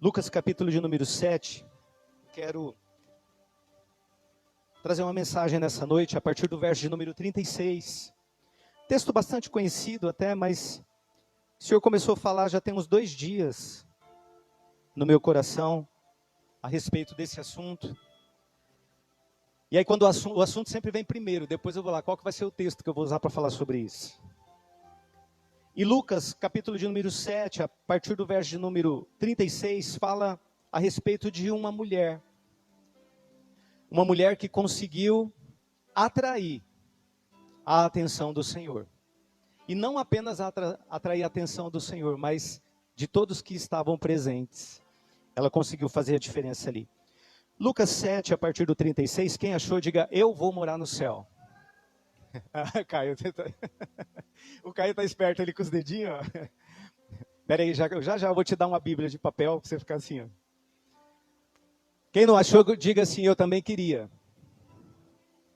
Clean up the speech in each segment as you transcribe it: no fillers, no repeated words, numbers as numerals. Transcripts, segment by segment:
Lucas capítulo de número 7, quero trazer uma mensagem nessa noite a partir do verso de número 36. Texto bastante conhecido até, mas o Senhor começou a falar já tem uns 2 dias no meu coração a respeito desse assunto. E aí quando o assunto sempre vem primeiro, depois eu vou lá, qual que vai ser o texto que eu vou usar para falar sobre isso? E Lucas, capítulo de número 7, a partir do verso de número 36, fala a respeito de uma mulher. Uma mulher que conseguiu atrair a atenção do Senhor. E não apenas atrair a atenção do Senhor, mas de todos que estavam presentes. Ela conseguiu fazer a diferença ali. Lucas 7, a partir do 36, quem achou, diga, eu vou morar no céu. Caio, o Caio está esperto ali com os dedinhos. Espera aí, já vou te dar uma Bíblia de papel para você ficar assim. Ó. Quem não achou, diga assim, eu também queria.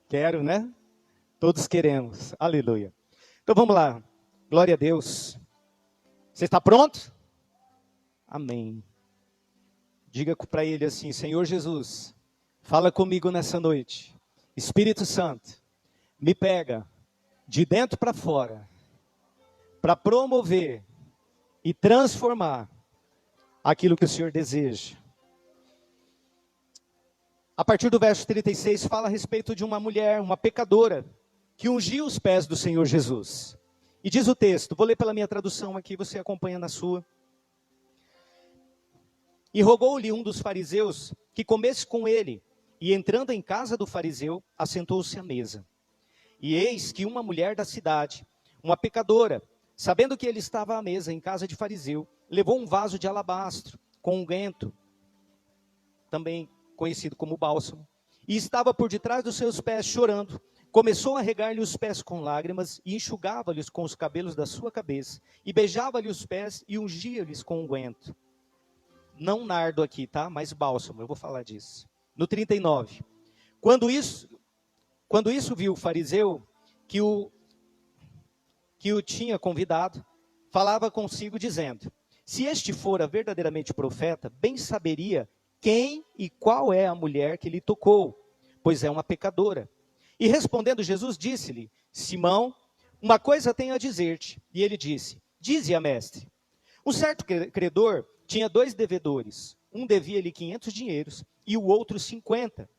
Quero, né? Todos queremos. Aleluia. Então vamos lá. Glória a Deus. Você está pronto? Amém. Diga para ele assim, Senhor Jesus, fala comigo nessa noite. Espírito Santo, me pega de dentro para fora, para promover e transformar aquilo que o Senhor deseja. A partir do verso 36, fala a respeito de uma mulher, uma pecadora, que ungiu os pés do Senhor Jesus. E diz o texto, vou ler pela minha tradução aqui, você acompanha na sua. E rogou-lhe um dos fariseus que comesse com ele, e entrando em casa do fariseu, assentou-se à mesa. E eis que uma mulher da cidade, uma pecadora, sabendo que ele estava à mesa em casa de fariseu, levou um vaso de alabastro com unguento, também conhecido como bálsamo, e estava por detrás dos seus pés chorando. Começou a regar-lhe os pés com lágrimas e enxugava-lhes com os cabelos da sua cabeça, e beijava-lhe os pés e ungia-lhes com unguento. Não nardo aqui, tá? Mas bálsamo, eu vou falar disso. No 39. Quando isso viu o fariseu, que o tinha convidado, falava consigo dizendo, se este fora verdadeiramente profeta, bem saberia quem e qual é a mulher que lhe tocou, pois é uma pecadora. E respondendo Jesus, disse-lhe, Simão, uma coisa tenho a dizer-te. E ele disse, dize-a, mestre. Um certo credor tinha 2 devedores, um devia-lhe 500 dinheiros e o outro 50.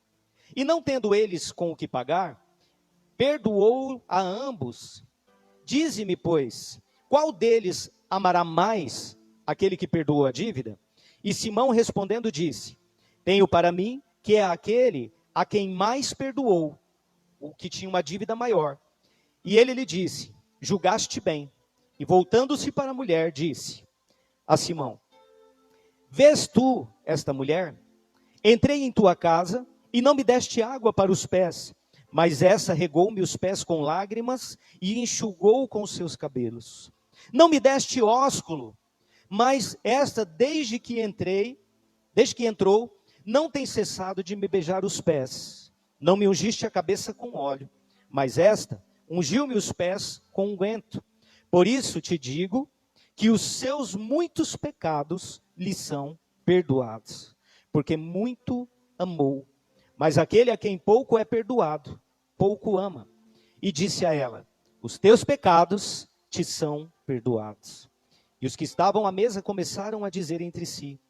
E não tendo eles com o que pagar, perdoou a ambos. Dize-me, pois, qual deles amará mais aquele que perdoou a dívida? E Simão respondendo disse, tenho para mim que é aquele a quem mais perdoou, o que tinha uma dívida maior. E ele lhe disse, julgaste bem. E voltando-se para a mulher, disse a Simão, vês tu esta mulher? Entrei em tua casa e não me deste água para os pés, mas essa regou-me os pés com lágrimas e enxugou com os seus cabelos. Não me deste ósculo, mas esta, desde que entrou, não tem cessado de me beijar os pés. Não me ungiste a cabeça com óleo, mas esta ungiu-me os pés com unguento. Por isso te digo que os seus muitos pecados lhe são perdoados, porque muito amou. Mas aquele a quem pouco é perdoado, pouco ama. E disse a ela, os teus pecados te são perdoados. E os que estavam à mesa começaram a dizer entre si,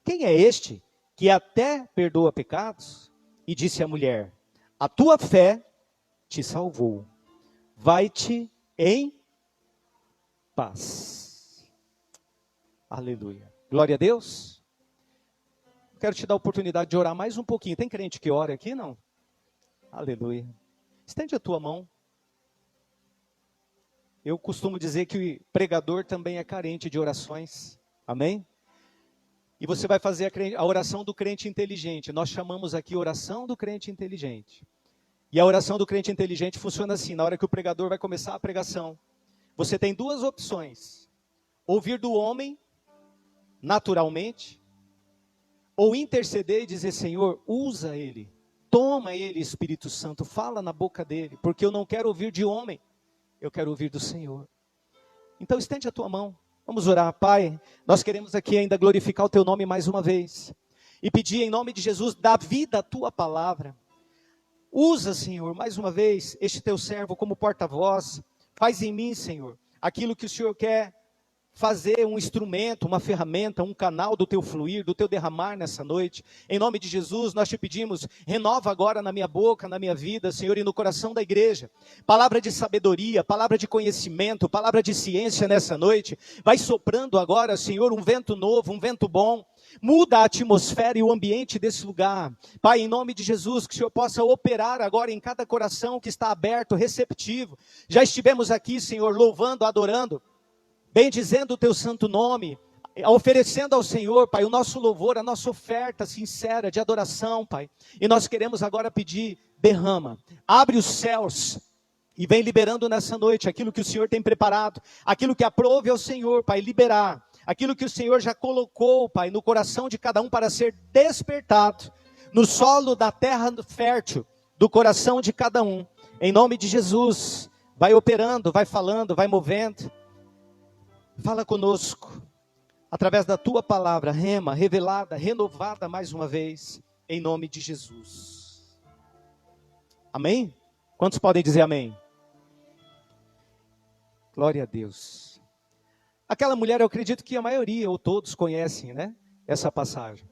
quem é este que até perdoa pecados? E disse a mulher, a tua fé te salvou. Vai-te em paz. Aleluia. Glória a Deus. Quero te dar a oportunidade de orar mais um pouquinho. Tem crente que ora aqui, não? Aleluia. Estende a tua mão. Eu costumo dizer que o pregador também é carente de orações. Amém? E você vai fazer a oração do crente inteligente. Nós chamamos aqui oração do crente inteligente. E a oração do crente inteligente funciona assim: na hora que o pregador vai começar a pregação, você tem duas opções: ouvir do homem, naturalmente, ou interceder e dizer: Senhor, usa ele, toma ele, Espírito Santo, fala na boca dele, porque eu não quero ouvir de homem, eu quero ouvir do Senhor. Então estende a tua mão, vamos orar. Pai, nós queremos aqui ainda glorificar o teu nome mais uma vez, e pedir em nome de Jesus, dá vida à tua palavra. Usa, Senhor, mais uma vez, este teu servo como porta-voz. Faz em mim, Senhor, aquilo que o Senhor quer fazer, um instrumento, uma ferramenta, um canal do teu fluir, do teu derramar nessa noite. Em nome de Jesus, nós te pedimos, renova agora na minha boca, na minha vida, Senhor, e no coração da igreja. Palavra de sabedoria, palavra de conhecimento, palavra de ciência nessa noite. Vai soprando agora, Senhor, um vento novo, um vento bom. Muda a atmosfera e o ambiente desse lugar. Pai, em nome de Jesus, que o Senhor possa operar agora em cada coração que está aberto, receptivo. Já estivemos aqui, Senhor, louvando, adorando, bendizendo o teu santo nome, oferecendo ao Senhor, Pai, o nosso louvor, a nossa oferta sincera de adoração, Pai. E nós queremos agora pedir: derrama, abre os céus e vem liberando nessa noite aquilo que o Senhor tem preparado, aquilo que aprove ao Senhor, Pai, liberar. Aquilo que o Senhor já colocou, Pai, no coração de cada um para ser despertado, no solo da terra fértil, do coração de cada um. Em nome de Jesus, vai operando, vai falando, vai movendo. Fala conosco, através da tua palavra, rema, revelada, renovada mais uma vez, em nome de Jesus. Amém? Quantos podem dizer amém? Glória a Deus. Aquela mulher, eu acredito que a maioria, ou todos conhecem, né, essa passagem.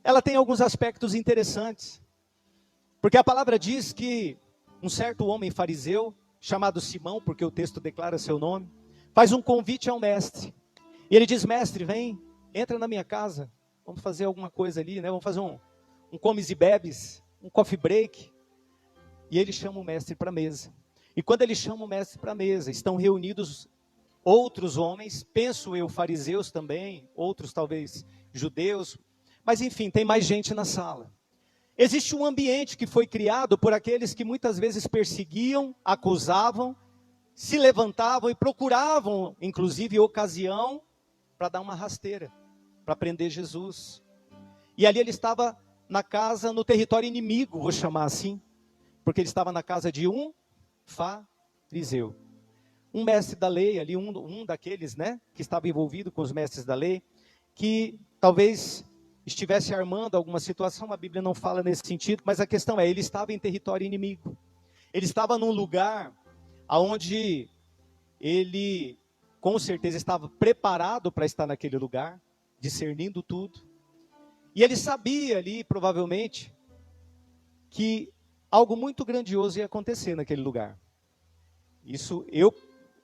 Ela tem alguns aspectos interessantes, porque a palavra diz que um certo homem fariseu, chamado Simão, porque o texto declara seu nome, faz um convite ao mestre, e ele diz: mestre, vem, entra na minha casa, vamos fazer alguma coisa ali, né? Vamos fazer um comes e bebes, um coffee break. E ele chama o mestre para a mesa, e quando ele chama o mestre para a mesa, estão reunidos outros homens, penso eu, fariseus também, outros talvez judeus, mas enfim, tem mais gente na sala. Existe um ambiente que foi criado por aqueles que muitas vezes perseguiam, acusavam, se levantavam e procuravam, inclusive, ocasião para dar uma rasteira, para prender Jesus. E ali ele estava na casa, no território inimigo, vou chamar assim, porque ele estava na casa de um fariseu. Um mestre da lei, ali um daqueles, né, que estava envolvido com os mestres da lei, que talvez estivesse armando alguma situação, a Bíblia não fala nesse sentido, mas a questão é, ele estava em território inimigo. Ele estava num lugar onde ele, com certeza, estava preparado para estar naquele lugar, discernindo tudo. E ele sabia ali, provavelmente, que algo muito grandioso ia acontecer naquele lugar. Isso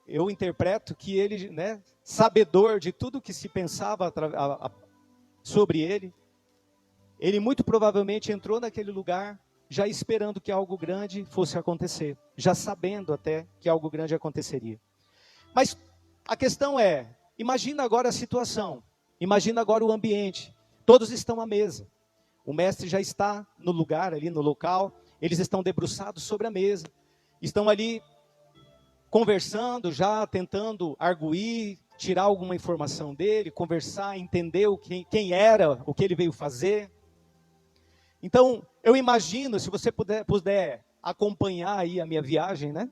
eu interpreto que ele, né, sabedor de tudo que se pensava sobre ele muito provavelmente entrou naquele lugar já esperando que algo grande fosse acontecer, já sabendo até que algo grande aconteceria. Mas a questão é, imagina agora a situação, imagina agora o ambiente, todos estão à mesa, o mestre já está no lugar ali, no local, eles estão debruçados sobre a mesa, estão ali conversando, já tentando arguir, tirar alguma informação dele, conversar, entender quem era, o que ele veio fazer. Então, eu imagino, se você puder acompanhar aí a minha viagem, né,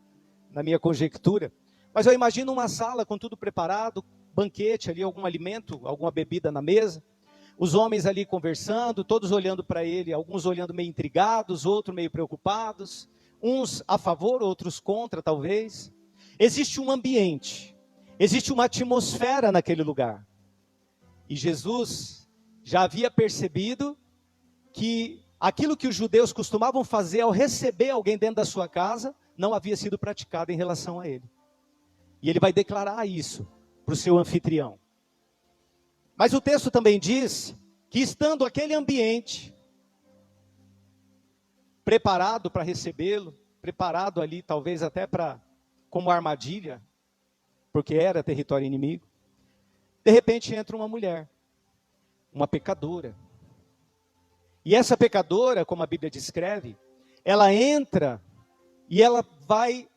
na minha conjectura, mas eu imagino uma sala com tudo preparado, banquete ali, algum alimento, alguma bebida na mesa, os homens ali conversando, todos olhando para ele, alguns olhando meio intrigados, outros meio preocupados, uns a favor, outros contra, talvez. Existe um ambiente, existe uma atmosfera naquele lugar. E Jesus já havia percebido que aquilo que os judeus costumavam fazer ao receber alguém dentro da sua casa, não havia sido praticado em relação a ele. E ele vai declarar isso para o seu anfitrião. Mas o texto também diz que estando aquele ambiente preparado para recebê-lo, preparado ali talvez até como armadilha, porque era território inimigo, de repente entra uma mulher. uma pecadora. E essa pecadora, como a Bíblia descreve, ela entra e ela vai,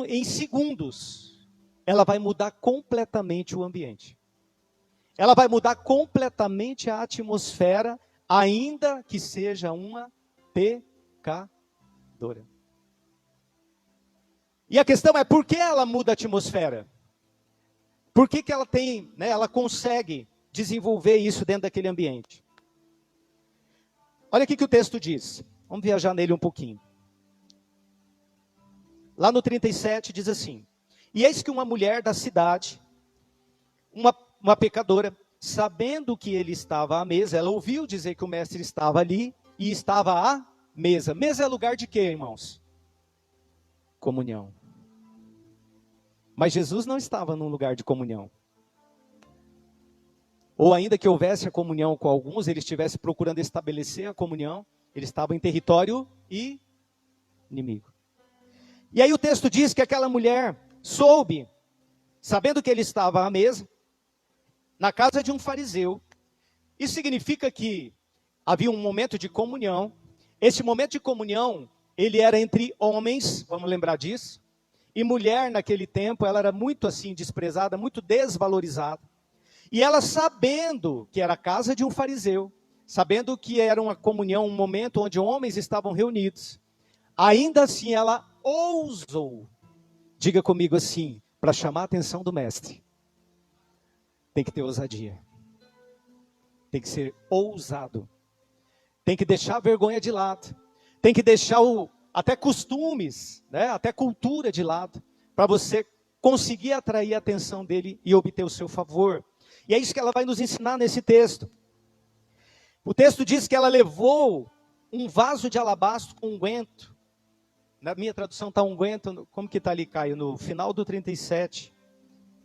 em segundos, ela vai mudar completamente o ambiente. Ela vai mudar completamente a atmosfera, ainda que seja uma pecadora. E a questão é, por que ela muda a atmosfera? Por que ela tem, ela consegue desenvolver isso dentro daquele ambiente? Olha o que o texto diz. Vamos viajar nele um pouquinho. Lá no 37 diz assim: e eis que uma mulher da cidade, uma pecadora, sabendo que ele estava à mesa, ela ouviu dizer que o mestre estava ali e estava à mesa. Mesa é lugar de quê, irmãos? Comunhão. Mas Jesus não estava num lugar de comunhão. Ou ainda que houvesse a comunhão com alguns, ele estivesse procurando estabelecer a comunhão, ele estava em território inimigo. E aí o texto diz que aquela mulher soube, sabendo que ele estava à mesa, na casa de um fariseu. Isso significa que havia um momento de comunhão. Esse momento de comunhão, ele era entre homens, vamos lembrar disso. E mulher naquele tempo, ela era muito assim desprezada, muito desvalorizada. E ela, sabendo que era a casa de um fariseu, sabendo que era uma comunhão, um momento onde homens estavam reunidos, ainda assim ela ousou, diga comigo assim, para chamar a atenção do mestre. Tem que ter ousadia. Tem que ser ousado. Tem que deixar a vergonha de lado. Tem que deixar até costumes, até cultura de lado, para você conseguir atrair a atenção dele e obter o seu favor. E é isso que ela vai nos ensinar nesse texto. O texto diz que ela levou um vaso de alabastro com unguento. Na minha tradução está unguento, como que está ali, Caio? No final do 37.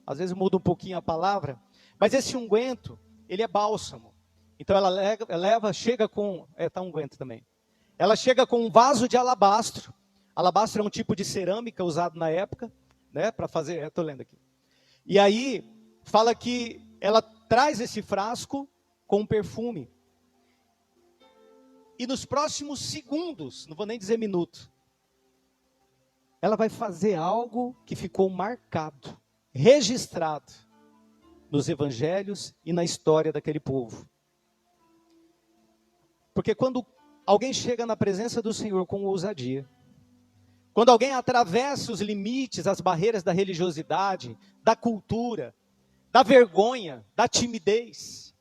Às vezes muda um pouquinho a palavra. Mas esse unguento, ele é bálsamo. Então ela chega com... está unguento também. Ela chega com um vaso de alabastro. Alabastro é um tipo de cerâmica usado na época, para fazer... Estou lendo aqui. E aí, fala que ela traz esse frasco com um perfume. E nos próximos segundos, não vou nem dizer minuto, ela vai fazer algo que ficou marcado, registrado nos evangelhos e na história daquele povo. Porque quando alguém chega na presença do Senhor com ousadia, quando alguém atravessa os limites, as barreiras da religiosidade, da cultura, da vergonha, da timidez,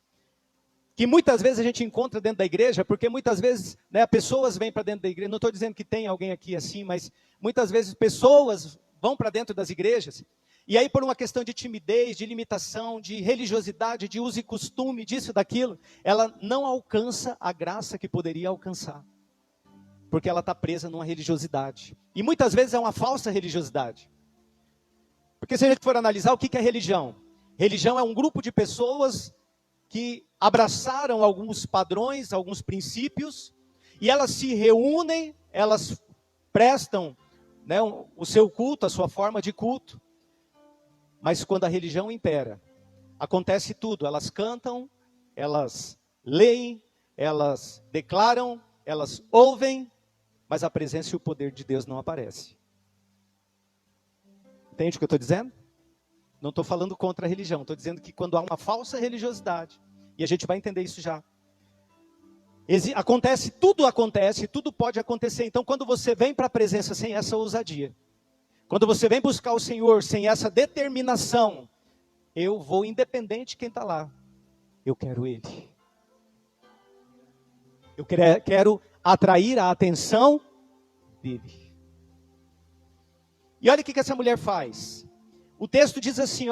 que muitas vezes a gente encontra dentro da igreja, porque muitas vezes pessoas vêm para dentro da igreja, não estou dizendo que tem alguém aqui assim, mas muitas vezes pessoas vão para dentro das igrejas, e aí por uma questão de timidez, de limitação, de religiosidade, de uso e costume, disso, daquilo, ela não alcança a graça que poderia alcançar, porque ela está presa numa religiosidade, e muitas vezes é uma falsa religiosidade, porque se a gente for analisar o que é religião, religião é um grupo de pessoas que abraçaram alguns padrões, alguns princípios, e elas se reúnem, elas prestam o seu culto, a sua forma de culto. Mas quando a religião impera, acontece tudo. Elas cantam, elas leem, elas declaram, elas ouvem, mas a presença e o poder de Deus não aparecem. Entende o que eu estou dizendo? Não estou falando contra a religião, estou dizendo que quando há uma falsa religiosidade, e a gente vai entender isso já, tudo pode acontecer. Então quando você vem para a presença sem essa ousadia, quando você vem buscar o Senhor sem essa determinação, eu vou independente de quem está lá, eu quero Ele. Eu quero atrair a atenção dEle. E olha o que essa mulher faz. O texto diz assim,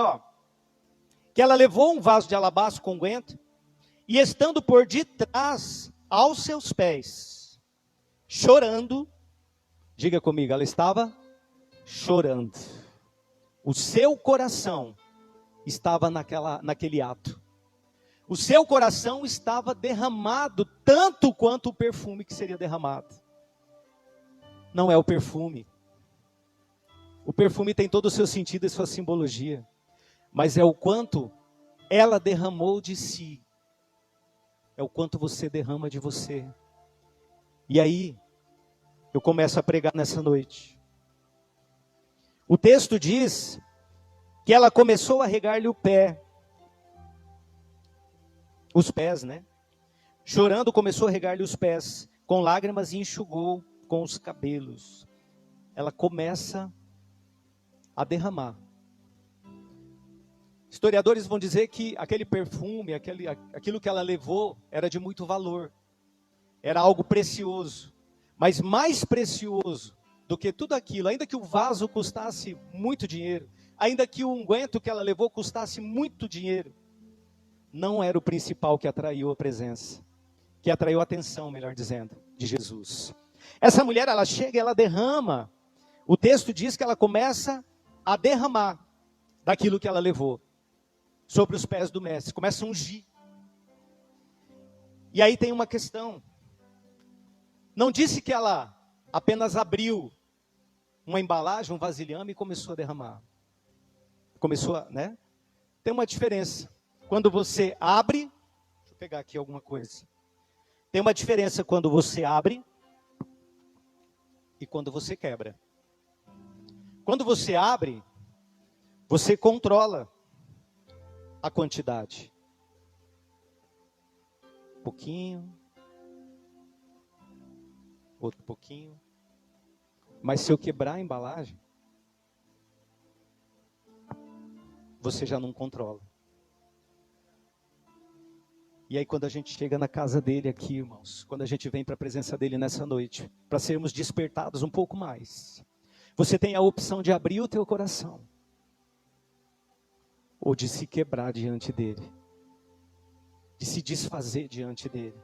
que ela levou um vaso de alabastro com unguento, e estando por detrás aos seus pés, chorando, diga comigo, ela estava chorando. O seu coração estava naquele ato. O seu coração estava derramado, tanto quanto o perfume que seria derramado. Não é o perfume. O perfume tem todo o seu sentido e sua simbologia. Mas é o quanto ela derramou de si é o quanto você derrama de você. E aí, eu começo a pregar nessa noite. O texto diz que ela começou a regar-lhe os pés, né? Chorando, começou a regar-lhe os pés, com lágrimas, e enxugou com os cabelos. Ela começa a derramar. Historiadores vão dizer que aquele perfume, aquilo que ela levou, era de muito valor. Era algo precioso. Mas mais precioso do que tudo aquilo, ainda que o vaso custasse muito dinheiro, ainda que o unguento que ela levou custasse muito dinheiro, não era o principal que atraiu a presença, que atraiu a atenção, melhor dizendo, de Jesus. Essa mulher, ela chega e ela derrama. O texto diz que ela começa a derramar daquilo que ela levou sobre os pés do mestre, começa a ungir. E aí tem uma questão. Não disse que ela apenas abriu uma embalagem, um vasilhame e começou a derramar. Começou a, né? Tem uma diferença. Quando você abre, deixa eu pegar aqui alguma coisa. Tem uma diferença quando você abre e quando você quebra. Quando você abre, você controla a quantidade. Um pouquinho. Outro pouquinho. Mas se eu quebrar a embalagem, você já não controla. E aí quando a gente chega na casa dele aqui, irmãos, quando a gente vem para a presença dele nessa noite, para sermos despertados um pouco mais, você tem a opção de abrir o teu coração, ou de se quebrar diante dele, de se desfazer diante dele.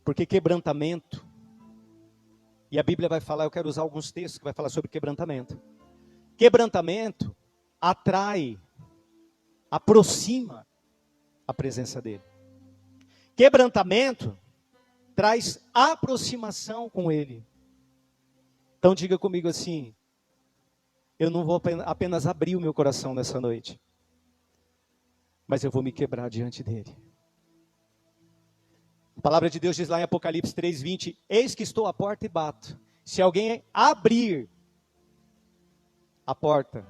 Porque quebrantamento, e a Bíblia vai falar, eu quero usar alguns textos que vai falar sobre quebrantamento. Quebrantamento atrai, aproxima a presença dele. Quebrantamento traz aproximação com ele. Então diga comigo assim, eu não vou apenas abrir o meu coração nessa noite, mas eu vou me quebrar diante dele. A palavra de Deus diz lá em Apocalipse 3:20, eis que estou à porta e bato. Se alguém abrir a porta,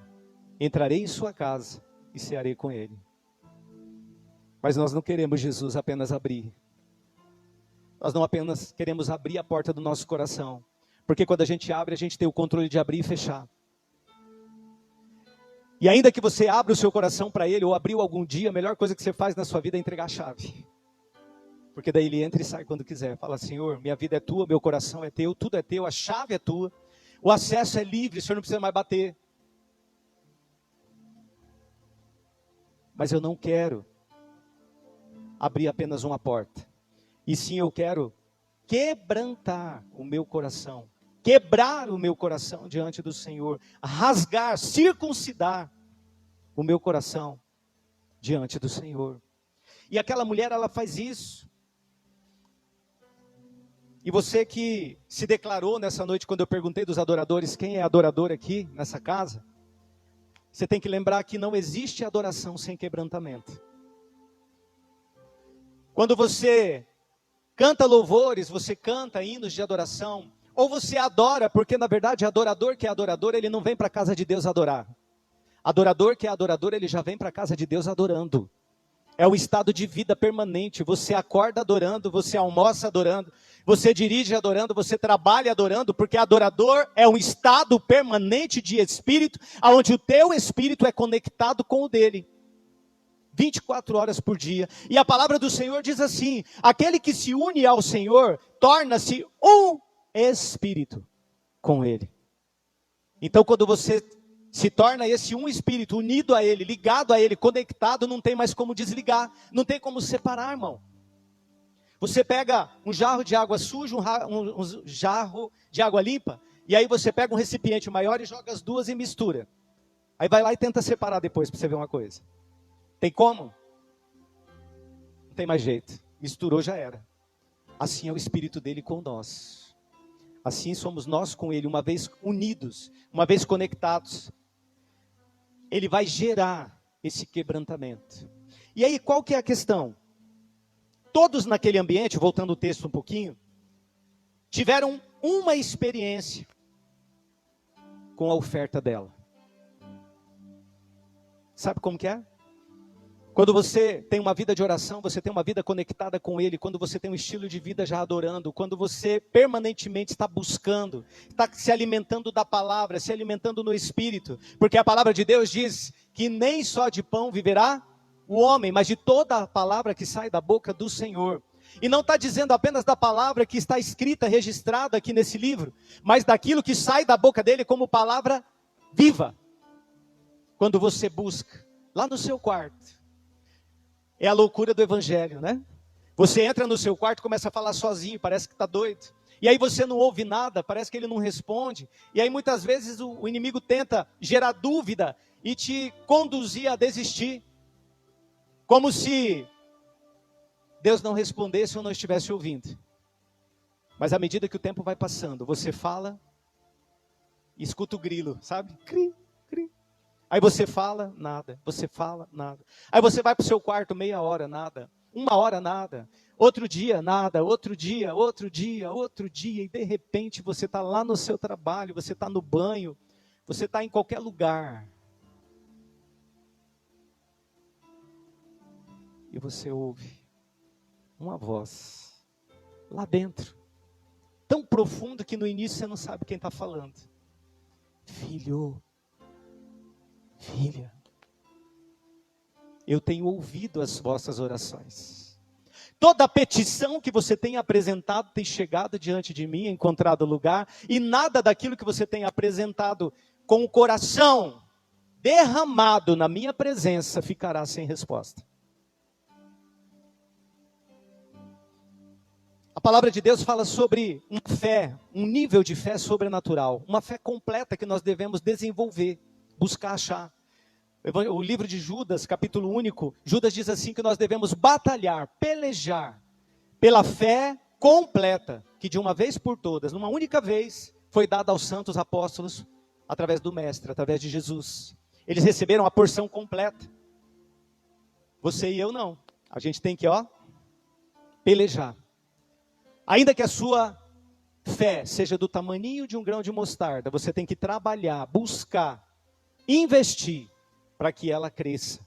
entrarei em sua casa e cearei com ele. Mas nós não queremos Jesus apenas abrir. Nós não apenas queremos abrir a porta do nosso coração. Porque quando a gente abre, a gente tem o controle de abrir e fechar. E ainda que você abra o seu coração para ele, ou abriu algum dia, a melhor coisa que você faz na sua vida é entregar a chave. Porque daí ele entra e sai quando quiser. Fala, Senhor, minha vida é tua, meu coração é teu, tudo é teu, a chave é tua. O acesso é livre, o Senhor não precisa mais bater. Mas eu não quero abrir apenas uma porta. E sim, eu quero quebrantar o meu coração. Quebrar o meu coração diante do Senhor. Rasgar, circuncidar o meu coração diante do Senhor. E aquela mulher, ela faz isso. E você que se declarou nessa noite, quando eu perguntei dos adoradores, quem é adorador aqui nessa casa? Você tem que lembrar que não existe adoração sem quebrantamento. Quando você canta louvores, você canta hinos de adoração, ou você adora, porque na verdade adorador que é adorador, ele não vem para a casa de Deus adorar. Adorador que é adorador, ele já vem para a casa de Deus adorando. É o estado de vida permanente, você acorda adorando, você almoça adorando, você dirige adorando, você trabalha adorando, porque adorador é um estado permanente de espírito, onde o teu espírito é conectado com o dele. 24 horas por dia. E a palavra do Senhor diz assim, aquele que se une ao Senhor, torna-se um espírito com ele. Então quando você se torna esse um espírito, unido a ele, ligado a ele, conectado, não tem mais como desligar, não tem como separar, irmão. Você pega um jarro de água suja, um jarro de água limpa, e aí você pega um recipiente maior e joga as duas e mistura. Aí vai lá e tenta separar depois, para você ver uma coisa. Tem como? Não tem mais jeito. Misturou, já era. Assim é o Espírito dele com nós. Assim somos nós com ele, uma vez unidos, uma vez conectados. Ele vai gerar esse quebrantamento. E aí, qual que é a questão? Todos naquele ambiente, voltando o texto um pouquinho, tiveram uma experiência com a oferta dela. Sabe como que é? Quando você tem uma vida de oração, você tem uma vida conectada com Ele, quando você tem um estilo de vida já adorando, quando você permanentemente está buscando, está se alimentando da palavra, se alimentando no Espírito, porque a palavra de Deus diz que nem só de pão viverá o homem, mas de toda a palavra que sai da boca do Senhor. E não está dizendo apenas da palavra que está escrita, registrada aqui nesse livro, mas daquilo que sai da boca dele como palavra viva. Quando você busca, lá no seu quarto, é a loucura do evangelho, né? Você entra no seu quarto e começa a falar sozinho, parece que está doido. E aí você não ouve nada, parece que ele não responde. E aí muitas vezes o inimigo tenta gerar dúvida e te conduzir a desistir. Como se Deus não respondesse ou não estivesse ouvindo. Mas à medida que o tempo vai passando, você fala e escuta o grilo, sabe? Cri, cri. Aí você fala, nada. Você fala, nada. Aí você vai para o seu quarto, meia hora, nada. Uma hora, nada. Outro dia, nada. Outro dia, outro dia, outro dia. E de repente você está lá no seu trabalho, você está no banho, você está em qualquer lugar. E você ouve uma voz lá dentro, tão profundo que no início você não sabe quem está falando. Filho, filha, eu tenho ouvido as vossas orações. Toda petição que você tem apresentado tem chegado diante de mim, encontrado lugar, e nada daquilo que você tem apresentado com o coração derramado na minha presença ficará sem resposta. A palavra de Deus fala sobre uma fé, um nível de fé sobrenatural, uma fé completa que nós devemos desenvolver, buscar achar. O livro de Judas, capítulo único, Judas diz assim que nós devemos batalhar, pelejar pela fé completa, que de uma vez por todas, numa única vez, foi dada aos santos apóstolos, através do Mestre, através de Jesus. Eles receberam a porção completa. Você e eu não. A gente tem que, pelejar. Ainda que a sua fé seja do tamaninho de um grão de mostarda, você tem que trabalhar, buscar, investir para que ela cresça.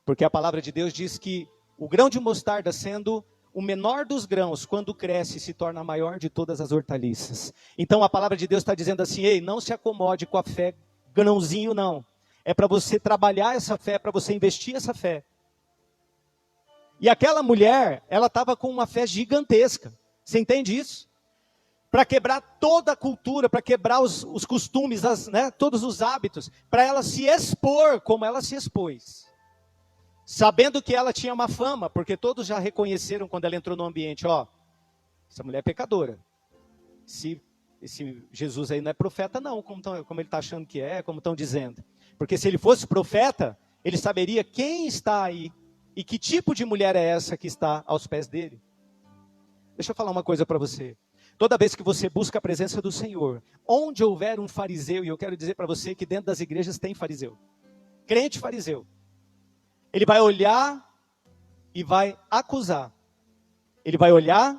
Porque a palavra de Deus diz que o grão de mostarda, sendo o menor dos grãos, quando cresce, se torna a maior de todas as hortaliças. Então a palavra de Deus está dizendo assim, ei, não se acomode com a fé grãozinho não. É para você trabalhar essa fé, para você investir essa fé. E aquela mulher, ela estava com uma fé gigantesca. Você entende isso? Para quebrar toda a cultura, para quebrar os costumes, todos os hábitos, para ela se expor como ela se expôs. Sabendo que ela tinha uma fama, porque todos já reconheceram quando ela entrou no ambiente, essa mulher é pecadora. Esse Jesus aí não é profeta não, como ele está achando que é, como estão dizendo. Porque se ele fosse profeta, ele saberia quem está aí e que tipo de mulher é essa que está aos pés dele. Deixa eu falar uma coisa para você. Toda vez que você busca a presença do Senhor, onde houver um fariseu, e eu quero dizer para você que dentro das igrejas tem fariseu. Crente fariseu. Ele vai olhar e vai acusar. Ele vai olhar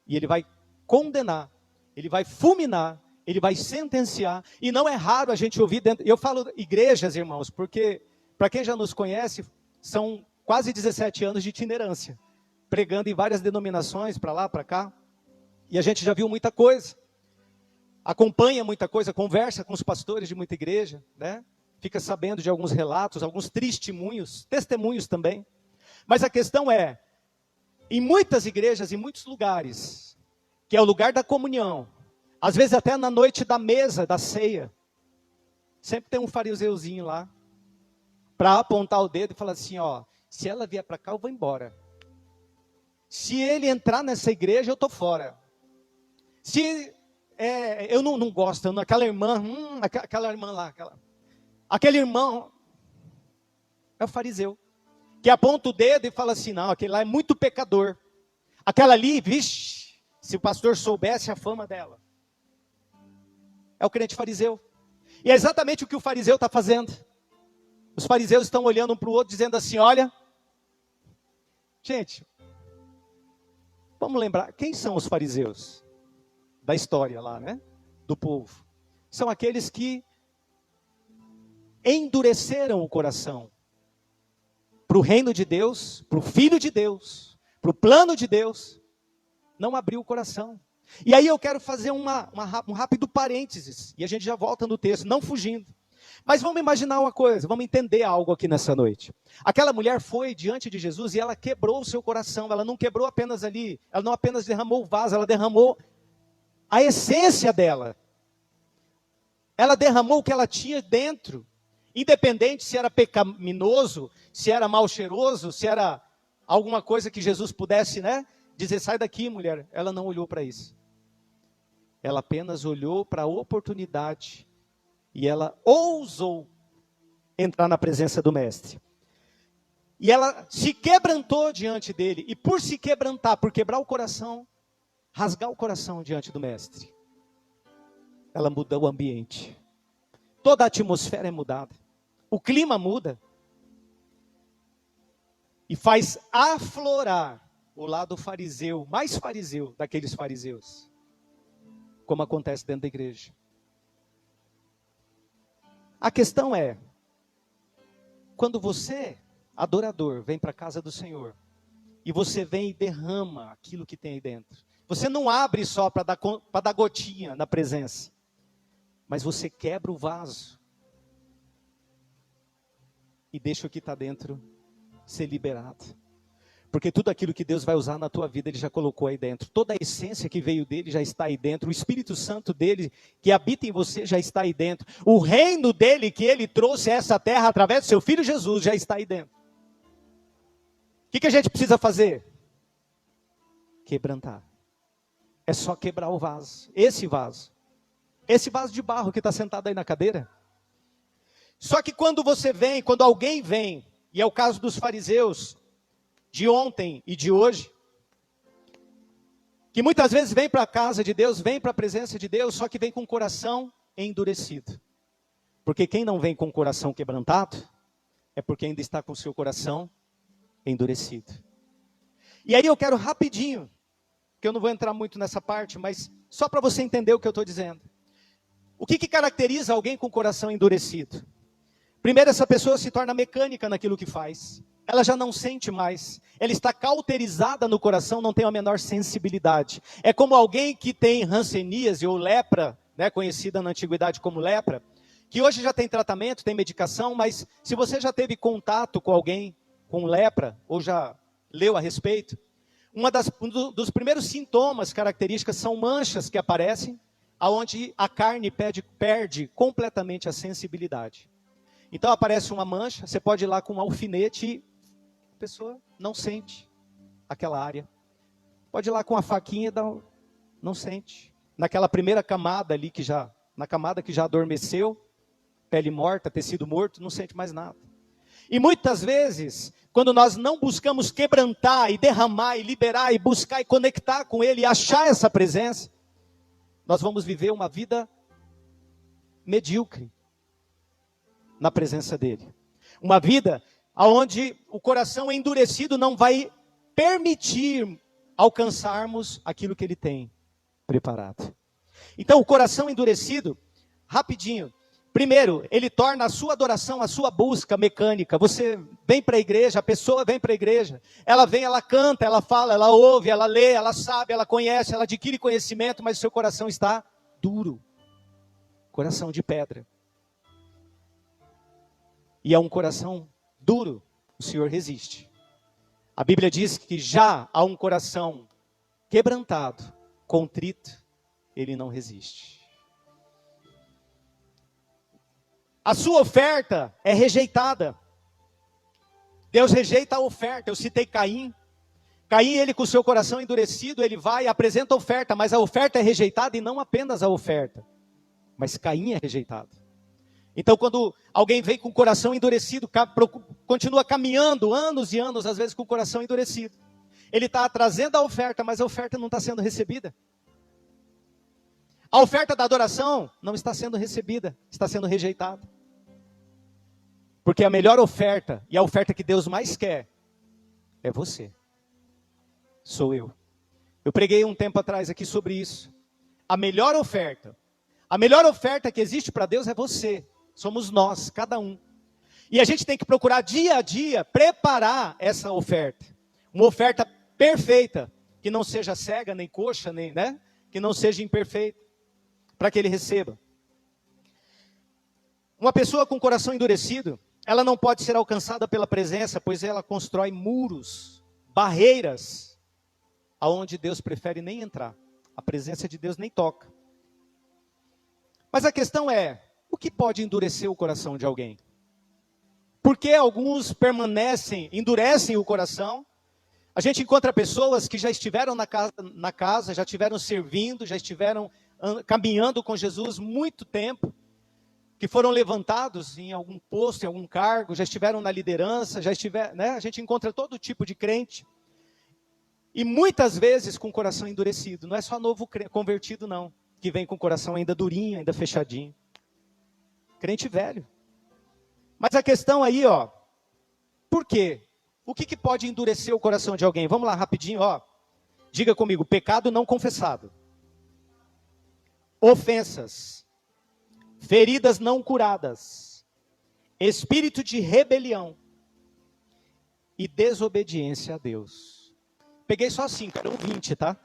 e ele vai condenar. Ele vai fulminar. Ele vai sentenciar. E não é raro a gente ouvir dentro... Eu falo igrejas, irmãos, porque para quem já nos conhece, são quase 17 anos de itinerância. Pregando em várias denominações, para lá, para cá. E a gente já viu muita coisa. Acompanha muita coisa, conversa com os pastores de muita igreja, né? Fica sabendo de alguns relatos, alguns testemunhos também. Mas a questão é, em muitas igrejas, em muitos lugares, que é o lugar da comunhão, às vezes até na noite da mesa, da ceia, sempre tem um fariseuzinho lá, para apontar o dedo e falar assim, se ela vier para cá, eu vou embora. Se ele entrar nessa igreja, eu estou fora. Se eu não gosto, aquela irmã lá, aquele irmão é o fariseu, que aponta o dedo e fala assim, não, aquele lá é muito pecador. Aquela ali, vixe, se o pastor soubesse a fama dela. É o crente fariseu. E é exatamente o que o fariseu está fazendo. Os fariseus estão olhando um para o outro, dizendo assim, olha, Gente, vamos lembrar, quem são os fariseus? Da história lá, né? Do povo. São aqueles que endureceram o coração para o reino de Deus, para o Filho de Deus, para o plano de Deus. Não abriu o coração. E aí eu quero fazer um rápido parênteses, e a gente já volta no texto, não fugindo. Mas vamos imaginar uma coisa, vamos entender algo aqui nessa noite. Aquela mulher foi diante de Jesus e ela quebrou o seu coração, ela não quebrou apenas ali, ela não apenas derramou o vaso, ela derramou a essência dela. Ela derramou o que ela tinha dentro, independente se era pecaminoso, se era mal cheiroso, se era alguma coisa que Jesus pudesse, né, dizer, sai daqui, mulher. Ela não olhou para isso. Ela apenas olhou para a oportunidade e ela ousou entrar na presença do mestre. E ela se quebrantou diante dele. E por se quebrantar, por quebrar o coração, rasgar o coração diante do mestre, ela mudou o ambiente. Toda a atmosfera é mudada. O clima muda. E faz aflorar o lado fariseu, mais fariseu daqueles fariseus. Como acontece dentro da igreja. A questão é, quando você, adorador, vem para a casa do Senhor, e você vem e derrama aquilo que tem aí dentro. Você não abre só para dar gotinha na presença, mas você quebra o vaso e deixa o que está dentro ser liberado. Porque tudo aquilo que Deus vai usar na tua vida, Ele já colocou aí dentro. Toda a essência que veio dele já está aí dentro. O Espírito Santo dele, que habita em você, já está aí dentro. O reino dele, que Ele trouxe a essa terra através do seu Filho Jesus, já está aí dentro. O que a gente precisa fazer? Quebrantar. É só quebrar o vaso. Esse vaso. Esse vaso de barro que está sentado aí na cadeira. Só que quando você vem, quando alguém vem, e é o caso dos fariseus, de ontem e de hoje, que muitas vezes vem para a casa de Deus, vem para a presença de Deus, só que vem com o coração endurecido. Porque quem não vem com o coração quebrantado, é porque ainda está com o seu coração endurecido. E aí eu quero rapidinho, que eu não vou entrar muito nessa parte, mas só para você entender o que eu estou dizendo. O que caracteriza alguém com o coração endurecido? Primeiro, essa pessoa se torna mecânica naquilo que faz. Ela já não sente mais. Ela está cauterizada no coração, não tem a menor sensibilidade. É como alguém que tem hanseníase ou lepra, né, conhecida na antiguidade como lepra, que hoje já tem tratamento, tem medicação, mas se você já teve contato com alguém com lepra, ou já leu a respeito, um dos primeiros sintomas, características, são manchas que aparecem, onde a carne perde completamente a sensibilidade. Então aparece uma mancha, você pode ir lá com um alfinete e a pessoa não sente aquela área. Pode ir lá com a faquinha e não sente. Naquela primeira camada ali, na camada que já adormeceu, pele morta, tecido morto, não sente mais nada. E muitas vezes, quando nós não buscamos quebrantar e derramar e liberar e buscar e conectar com Ele e achar essa presença, nós vamos viver uma vida medíocre na presença dEle. Uma vida onde o coração endurecido não vai permitir alcançarmos aquilo que Ele tem preparado. Então, o coração endurecido, rapidinho, primeiro, ele torna a sua adoração, a sua busca mecânica. Você vem para a igreja, a pessoa vem para a igreja, ela vem, ela canta, ela fala, ela ouve, ela lê, ela sabe, ela conhece, ela adquire conhecimento, mas o seu coração está duro. Coração de pedra. E é um coração duro, o Senhor resiste. A Bíblia diz que já há um coração quebrantado, contrito, Ele não resiste. A sua oferta é rejeitada. Deus rejeita a oferta. Eu citei Caim. Caim, ele com o seu coração endurecido, ele vai e apresenta a oferta, mas a oferta é rejeitada e não apenas a oferta. Mas Caim é rejeitado. Então quando alguém vem com o coração endurecido, continua caminhando anos e anos, às vezes com o coração endurecido. Ele está trazendo a oferta, mas a oferta não está sendo recebida. A oferta da adoração não está sendo recebida, está sendo rejeitada. Porque a melhor oferta, e a oferta que Deus mais quer, é você. sou eu. Eu preguei um tempo atrás aqui sobre isso. A melhor oferta que existe para Deus é você. Somos nós, cada um. E a gente tem que procurar dia a dia preparar essa oferta. Uma oferta perfeita, que não seja cega, nem coxa, nem, né? Que não seja imperfeita, para que ele receba. Uma pessoa com o coração endurecido, ela não pode ser alcançada pela presença, pois ela constrói muros, barreiras, aonde Deus prefere nem entrar. A presença de Deus nem toca. Mas a questão é, o que pode endurecer o coração de alguém? Por que alguns endurecem o coração? A gente encontra pessoas que já estiveram na casa, já estiveram servindo, já estiveram caminhando com Jesus muito tempo, que foram levantados em algum posto, em algum cargo, já estiveram na liderança, né? A gente encontra todo tipo de crente. E muitas vezes com o coração endurecido. Não é só novo convertido, não, que vem com o coração ainda durinho, ainda fechadinho. Crente velho. Mas a questão aí, ó, por quê? O que pode endurecer o coração de alguém? Vamos lá, rapidinho, ó. Diga comigo, pecado não confessado. Ofensas. Feridas não curadas. Espírito de rebelião. E desobediência a Deus. Peguei só 5, eram 20, tá?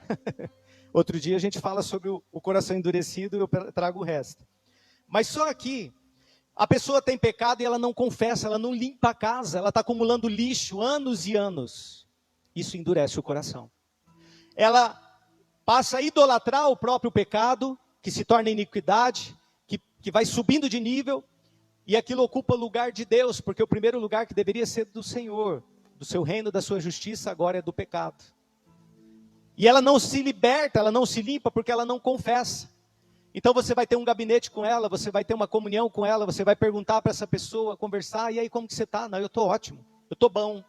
Outro dia a gente fala sobre o coração endurecido e eu trago o resto. Mas só aqui, a pessoa tem pecado e ela não confessa, ela não limpa a casa, ela está acumulando lixo anos e anos. Isso endurece o coração. Ela passa a idolatrar o próprio pecado, que se torna iniquidade, que vai subindo de nível, e aquilo ocupa o lugar de Deus, porque o primeiro lugar que deveria ser do Senhor, do seu reino, da sua justiça, agora é do pecado. E ela não se liberta, ela não se limpa, porque ela não confessa. Então você vai ter um gabinete com ela, você vai ter uma comunhão com ela, você vai perguntar para essa pessoa, conversar, e aí como que você está? Não, eu estou ótimo, eu estou bom.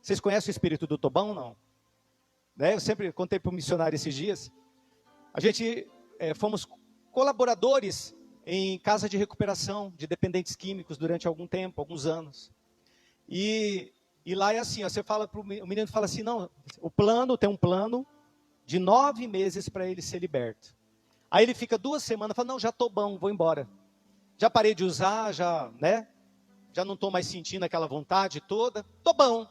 Vocês conhecem o espírito do tô bom, não? Né? Eu sempre contei para um missionário esses dias, a gente fomos colaboradores em casa de recuperação de dependentes químicos durante algum tempo, alguns anos. E lá é assim, ó, você fala pro, o menino fala assim, não, tem um plano de 9 meses para ele ser liberto. Aí ele fica 2 semanas, fala, não, já estou bom, vou embora. Já parei de usar, já não estou mais sentindo aquela vontade toda, estou bom.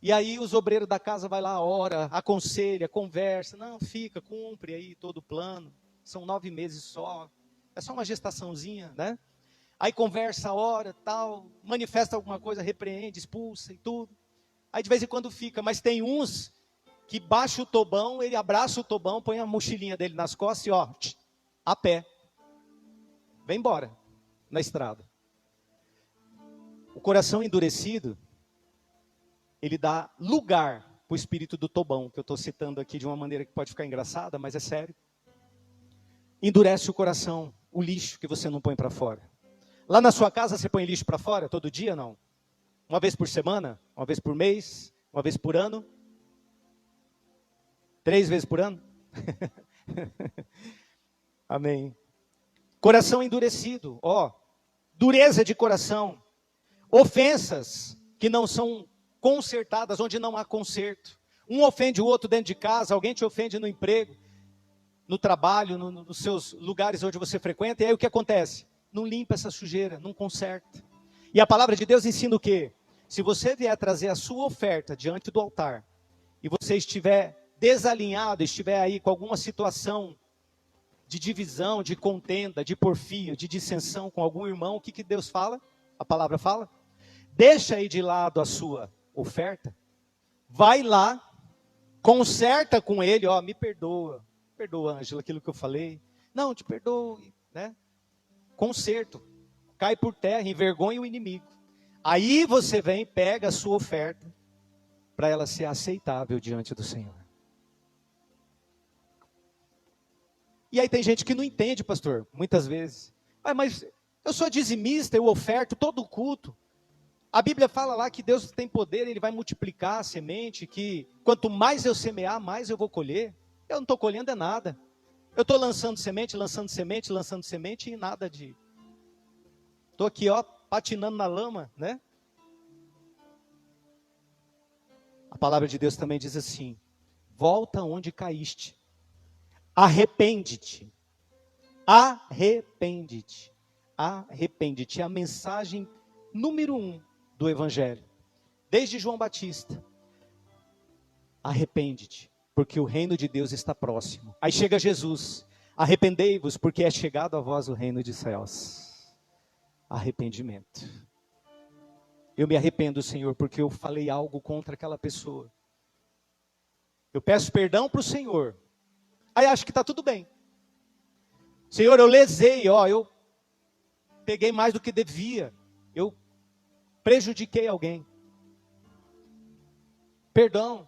E aí os obreiros da casa vai lá, ora, aconselha, conversa, não, fica, cumpre aí todo o plano, são 9 meses só, é só uma gestaçãozinha, né? Aí conversa, ora, tal, manifesta alguma coisa, repreende, expulsa e tudo. Aí de vez em quando fica, mas tem uns que baixa o tobão, ele abraça o tobão, põe a mochilinha dele nas costas e ó, a pé. Vem embora, na estrada. O coração endurecido, ele dá lugar para o espírito do tobão, que eu estou citando aqui de uma maneira que pode ficar engraçada, mas é sério. Endurece o coração, o lixo que você não põe para fora. Lá na sua casa você põe lixo para fora todo dia, não? Uma vez por semana? Uma vez por mês? Uma vez por ano? 3 vezes por ano? Amém. Coração endurecido, ó, dureza de coração, ofensas que não são consertadas, onde não há conserto. Um ofende o outro dentro de casa, alguém te ofende no emprego, no trabalho, nos seus lugares onde você frequenta, e aí o que acontece? Não limpa essa sujeira, não conserta. E a palavra de Deus ensina o quê? Se você vier trazer a sua oferta diante do altar, e você estiver desalinhado, estiver aí com alguma situação de divisão, de contenda, de porfia, de dissensão com algum irmão, o que Deus fala? A palavra fala? Deixa aí de lado a sua oferta, vai lá, conserta com ele, ó, me perdoa, Ângela, aquilo que eu falei, não, te perdoo, né? Conserto, cai por terra, envergonha o inimigo. Aí você vem, pega a sua oferta, para ela ser aceitável diante do Senhor. E aí tem gente que não entende, pastor, muitas vezes. Ah, mas eu sou dizimista, eu oferto todo o culto. A Bíblia fala lá que Deus tem poder, Ele vai multiplicar a semente, que quanto mais eu semear, mais eu vou colher. Eu não estou colhendo nada. Eu estou lançando semente e nada de... Estou aqui, ó, patinando na lama, né? A palavra de Deus também diz assim, volta onde caíste. Arrepende-te. Arrepende-te. Arrepende-te. É a mensagem número 1 do Evangelho. Desde João Batista. Arrepende-te, porque o reino de Deus está próximo. Aí chega Jesus. Arrependei-vos, porque é chegado a vós o reino dos céus. Arrependimento. Eu me arrependo, Senhor, porque eu falei algo contra aquela pessoa. Eu peço perdão para o Senhor. Aí acho que está tudo bem. Senhor, eu lesei, eu peguei mais do que devia. Eu prejudiquei alguém. Perdão.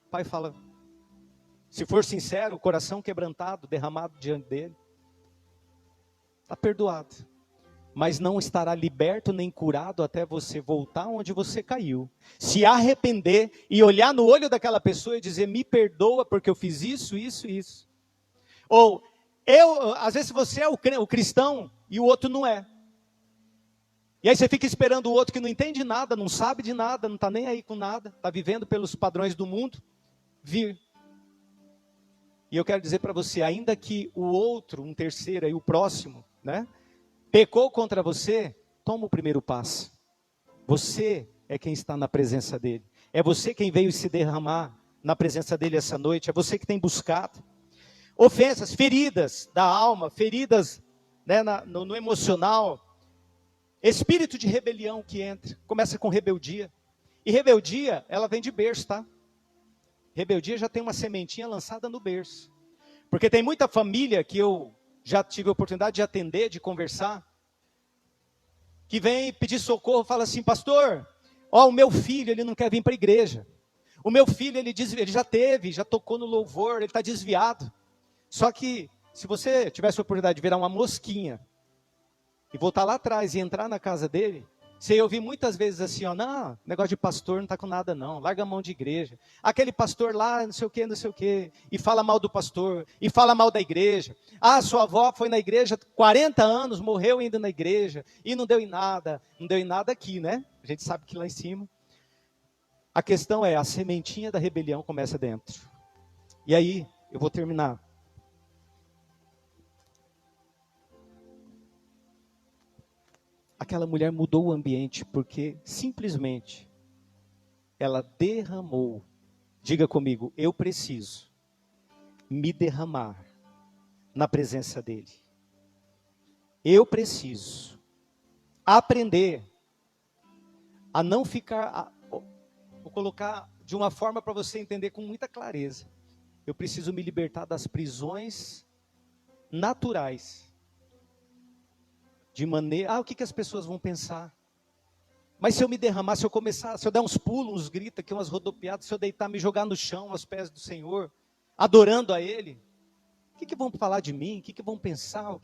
O pai fala, se for sincero, o coração quebrantado, derramado diante dele, está perdoado. Mas não estará liberto nem curado até você voltar onde você caiu. Se arrepender e olhar no olho daquela pessoa e dizer, me perdoa porque eu fiz isso, isso, isso. Ou, às vezes você é o cristão e o outro não é. E aí você fica esperando o outro que não entende nada, não sabe de nada, não está nem aí com nada, está vivendo pelos padrões do mundo, vir. E eu quero dizer para você, ainda que o outro, um terceiro aí, o próximo, né? Pecou contra você, toma o primeiro passo. Você é quem está na presença dele. É você quem veio se derramar na presença dele essa noite. É você que tem buscado. Ofensas, feridas da alma, feridas, né, no emocional. Espírito de rebelião que entra. Começa com rebeldia. E rebeldia, ela vem de berço, tá? Rebeldia já tem uma sementinha lançada no berço. Porque tem muita família que eu já tive a oportunidade de atender, de conversar, que vem pedir socorro, fala assim, pastor, o meu filho, ele não quer vir para a igreja. O meu filho, ele já tocou no louvor, ele está desviado. Só que, se você tivesse a oportunidade de virar uma mosquinha, e voltar lá atrás e entrar na casa dele, você ia ouvir muitas vezes assim, não, negócio de pastor não está com nada não, larga a mão de igreja. Aquele pastor lá, não sei o que, e fala mal do pastor, e fala mal da igreja. Sua avó foi na igreja 40 anos, morreu indo na igreja, e não deu em nada aqui, né? A gente sabe que lá em cima. A questão é, a sementinha da rebelião começa dentro. E aí, eu vou terminar. Aquela mulher mudou o ambiente porque simplesmente ela derramou. Diga comigo, eu preciso me derramar na presença dele. Eu preciso aprender a não ficar, vou colocar de uma forma para você entender com muita clareza. Eu preciso me libertar das prisões naturais. De maneira, o que as pessoas vão pensar? Mas se eu me derramar, se eu der uns pulos, uns gritos aqui, umas rodopiadas, se eu deitar, me jogar no chão aos pés do Senhor, adorando a Ele, o que vão falar de mim? O que vão pensar? A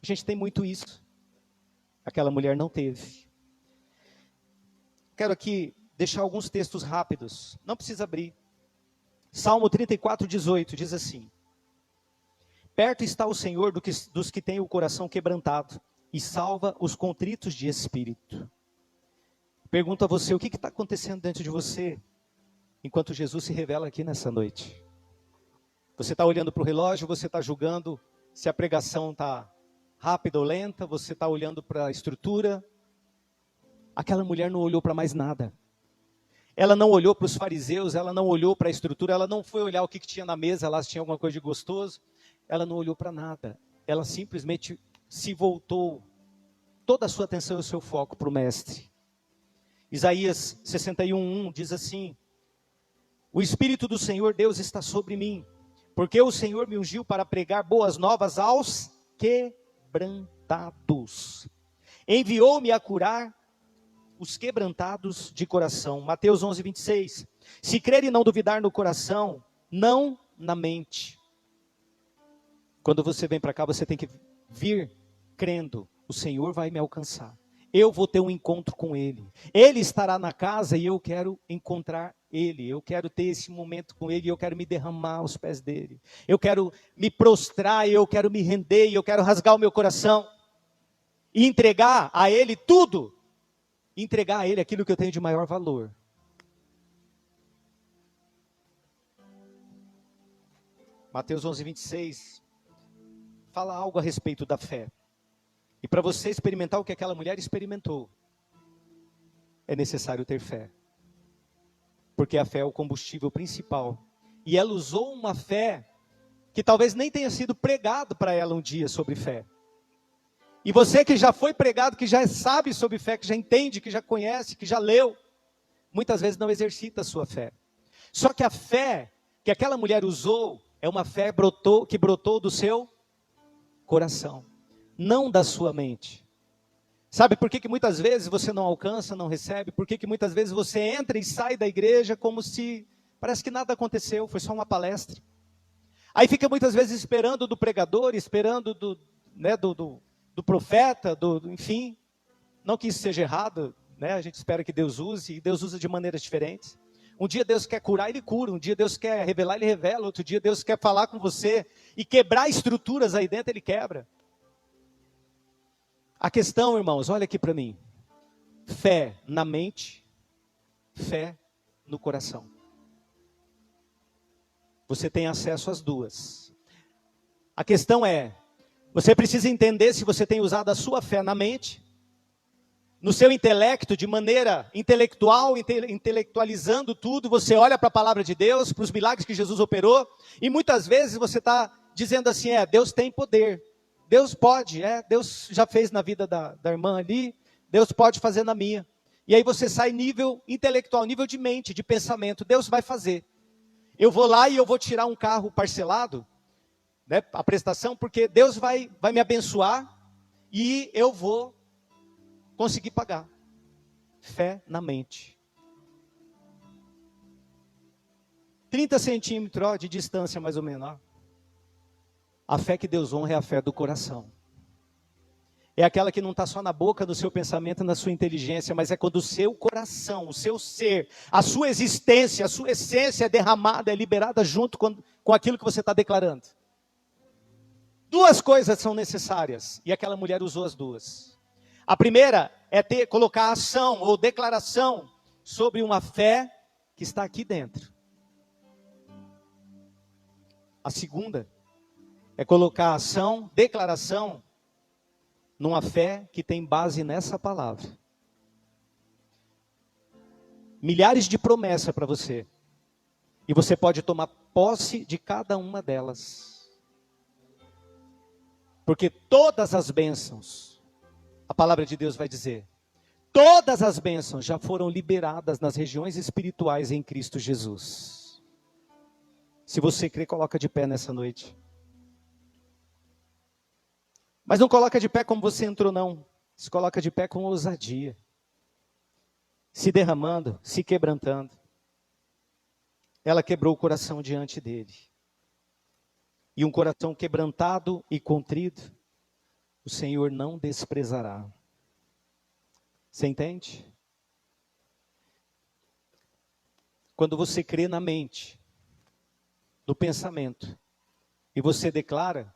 gente tem muito isso. Aquela mulher não teve. Quero aqui deixar alguns textos rápidos, não precisa abrir. Salmo 34:18 diz assim: perto está o Senhor dos que têm o coração quebrantado e salva os contritos de espírito. Pergunto a você, o que está acontecendo dentro de você enquanto Jesus se revela aqui nessa noite? Você está olhando para o relógio, você está julgando se a pregação está rápida ou lenta, você está olhando para a estrutura. Aquela mulher não olhou para mais nada. Ela não olhou para os fariseus, ela não olhou para a estrutura, ela não foi olhar o que tinha na mesa, lá se tinha alguma coisa de gostoso. Ela não olhou para nada. Ela simplesmente se voltou, toda a sua atenção e o seu foco para o mestre. Isaías 61:1 diz assim: o Espírito do Senhor Deus está sobre mim, porque o Senhor me ungiu para pregar boas novas aos quebrantados. Enviou-me a curar os quebrantados de coração. Mateus 11:26. Se crer e não duvidar no coração, não na mente. Quando você vem para cá, você tem que vir crendo, o Senhor vai me alcançar. Eu vou ter um encontro com Ele. Ele estará na casa e eu quero encontrar Ele. Eu quero ter esse momento com Ele. Eu quero me derramar aos pés dEle. Eu quero me prostrar, eu quero me render, eu quero rasgar o meu coração. E entregar a Ele tudo. Entregar a Ele aquilo que eu tenho de maior valor. Mateus 11, 26, fala algo a respeito da fé. E para você experimentar o que aquela mulher experimentou, é necessário ter fé. Porque a fé é o combustível principal. E ela usou uma fé que talvez nem tenha sido pregado para ela um dia sobre fé. E você que já foi pregado, que já sabe sobre fé, que já entende, que já conhece, que já leu, muitas vezes não exercita a sua fé. Só que a fé que aquela mulher usou é uma fé que brotou do seu coração, não da sua mente. Sabe por que muitas vezes você não alcança, não recebe? Por que muitas vezes você entra e sai da igreja como se parece que nada aconteceu, foi só uma palestra. Aí fica muitas vezes esperando do pregador, esperando do profeta, enfim. Não que isso seja errado, né? A gente espera que Deus use, e Deus usa de maneiras diferentes. Um dia Deus quer curar, Ele cura. Um dia Deus quer revelar, Ele revela. Outro dia Deus quer falar com você e quebrar estruturas aí dentro, Ele quebra. A questão, irmãos, olha aqui para mim. Fé na mente, fé no coração. Você tem acesso às duas. A questão é, você precisa entender se você tem usado a sua fé na mente, no seu intelecto, de maneira intelectual, intelectualizando tudo. Você olha para a palavra de Deus, para os milagres que Jesus operou, e muitas vezes você está dizendo assim, Deus tem poder. Deus pode, Deus já fez na vida da irmã ali, Deus pode fazer na minha. E aí você sai nível intelectual, nível de mente, de pensamento, Deus vai fazer. Eu vou lá e eu vou tirar um carro parcelado, né, a prestação, porque Deus vai me abençoar e eu vou conseguir pagar. Fé na mente. 30 centímetros de distância mais ou menos. A fé que Deus honra é a fé do coração. É aquela que não está só na boca, no seu pensamento, na sua inteligência, mas é quando o seu coração, o seu ser, a sua existência, a sua essência é derramada, é liberada junto com aquilo que você está declarando. Duas coisas são necessárias, e aquela mulher usou as duas. A primeira é colocar ação ou declaração sobre uma fé que está aqui dentro. A segunda é colocar ação, declaração, numa fé que tem base nessa palavra. Milhares de promessas para você. E você pode tomar posse de cada uma delas. Porque todas as bênçãos, a palavra de Deus vai dizer, todas as bênçãos já foram liberadas nas regiões espirituais em Cristo Jesus. Se você crê, coloca de pé nessa noite. Mas não coloca de pé como você entrou, não. Se coloca de pé com ousadia. Se derramando, se quebrantando. Ela quebrou o coração diante dele. E um coração quebrantado e contrido, o Senhor não desprezará. Você entende? Quando você crê na mente, no pensamento, e você declara,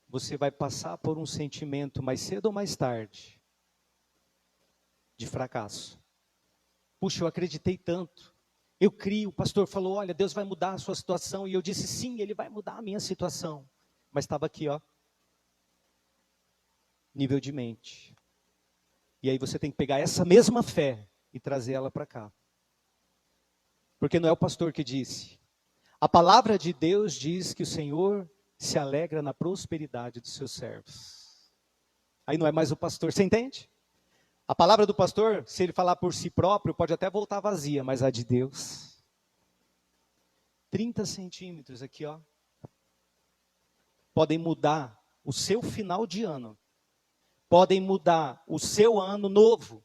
você vai passar por um sentimento mais cedo ou mais tarde de fracasso. Puxa, eu acreditei tanto. Eu crio, o pastor falou, olha, Deus vai mudar a sua situação. E eu disse, sim, Ele vai mudar a minha situação. Mas estava aqui, nível de mente. E aí você tem que pegar essa mesma fé e trazer ela para cá. Porque não é o pastor que disse. A palavra de Deus diz que o Senhor se alegra na prosperidade dos seus servos. Aí não é mais o pastor, você entende? A palavra do pastor, se ele falar por si próprio, pode até voltar vazia, mas a de Deus. 30 centímetros aqui, podem mudar o seu final de ano. Podem mudar o seu ano novo.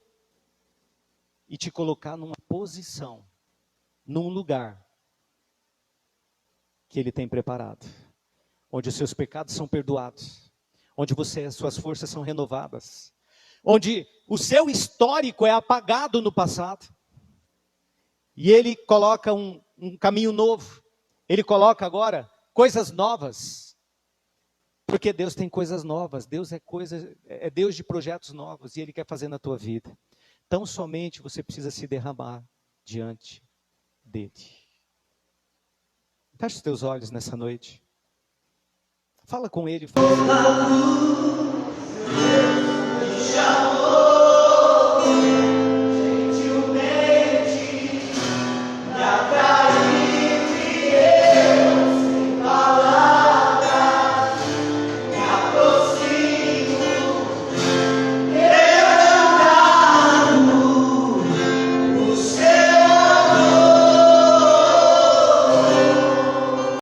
E te colocar numa posição, num lugar que Ele tem preparado. Onde os seus pecados são perdoados, onde suas forças são renovadas, onde o seu histórico é apagado no passado, e Ele coloca um caminho novo, Ele coloca agora coisas novas, porque Deus tem coisas novas, Deus é Deus de projetos novos, e Ele quer fazer na tua vida. Então somente você precisa se derramar diante dEle. Feche os teus olhos nessa noite. Fala com ele. Fala assim,